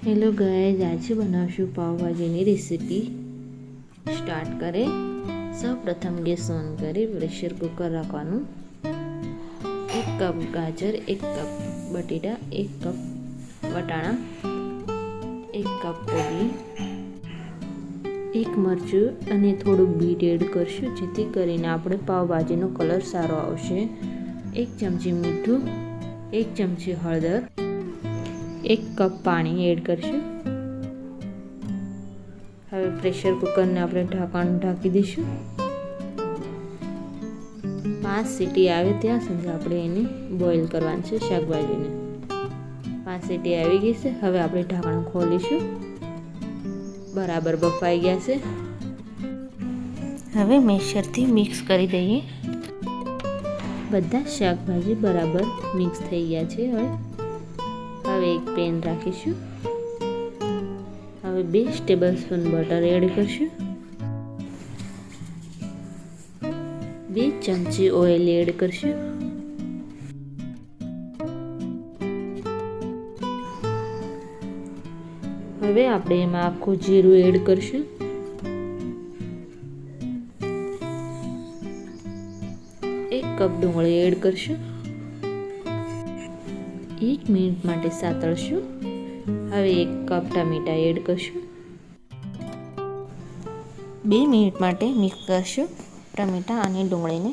Hello guys, આજે બનાવશું પાવભાજીની recipe. Start કરે સૌપ્રથમ ગેસ ઓન કરી પ્રેશર કુકર રાખવાનું. 1 કપ ગાજર, 1 કપ બટેટા, 1 કપ વટાણા, 1 કપ કોબી, 1 મરચું અને થોડુંક બીટ એડ કરશું જેથી કરીને આપણે પાવભાજીનો કલર સારો આવશે. 1 ચમચી મીઠું, 1 ચમચી હળદર, 1 કપ પાણી એડ કરશું. હવે પ્રેશર કુકરને આપણે ઢાંકણ ઢાંકી દઈશું. 5 સીટી આવે ત્યાં સુધી આપણે એને બોઇલ કરવાનું છે શાકભાજીને. 5 સીટી આવી ગઈ છે. હવે આપણે ઢાંકણ ખોલીશું. બરાબર બફાઈ ગયા છે. હવે મેશરથી મિક્સ કરી દઈએ. બધા શાકભાજી બરાબર મિક્સ થઈ ગયા છે. હવે એક પેન રાખીશું. હવે 2 ટેબલસ્પૂન બટર એડ કરશું. 2 ચમચી ઓઇલ એડ કરશું. હવે આપણે એમાં આખું જીરું એડ કરશું. 1 કપ ડુંગળી એડ કરશું. 1 મિનિટ માટે સાતળશું. હવે 1 કપ ટામેટા એડ કરશું. 2 મિનિટ માટે મિક્સ કરશું ટામેટા અને ડુંગળીને.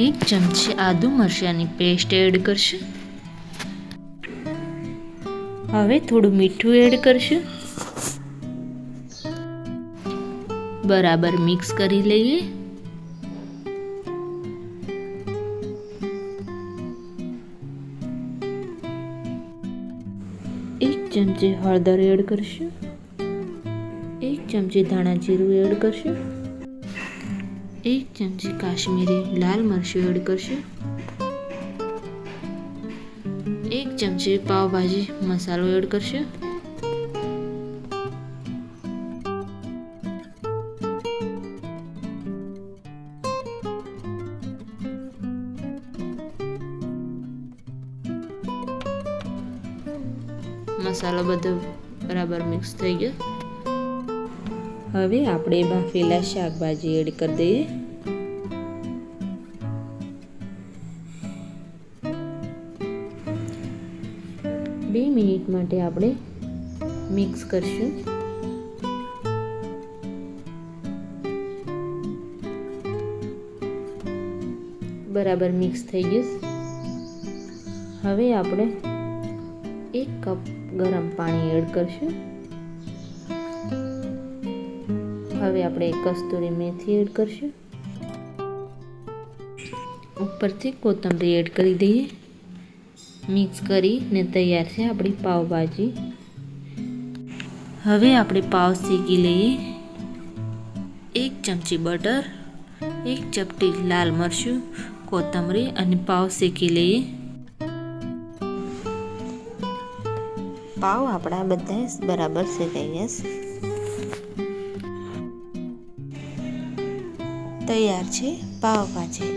એક ચમચી આદુ મરચાંની પેસ્ટ એડ કરશું. હવે થોડું મીઠું એડ કરશું. બરાબર મિક્સ કરી લઈએ. એક ચમચી હળદર એડ કરશું. 1 ચમચી ધાણા જીરું એડ કરશું. 1 ચમચી કાશ્મીરી લાલ મરચું એડ કરશું. 1 ચમચી પાવભાજી મસાલો એડ કરશું. મસાલો બધો બરાબર મિક્સ થઈ ગયો. હવે આપણે બાફેલા શાકભાજી એડ કરી દઈએ. બે મિનિટ માટે આપણે મિક્સ કરશું. બરાબર મિક્સ થઈ ગયું. હવે આપણે 1 કપ ગરમ પાણી એડ કરશું. હવે આપણે કસ્તુરી મેથી એડ કરશું. ઉપરથી કોથમરી એડ કરી દઈએ. મિક્સ કરીને તૈયાર છે આપણી પાવભાજી. હવે આપણે પાવ શેકી લઈએ. 1 ચમચી બટર, 1 ચપટી લાલ મરચું, કોથમરી અને પાવ શેકી લઈએ. પાવ આપણા બધા બરાબર શેકાઈ ગયા. તૈયાર છે પાવભાજી.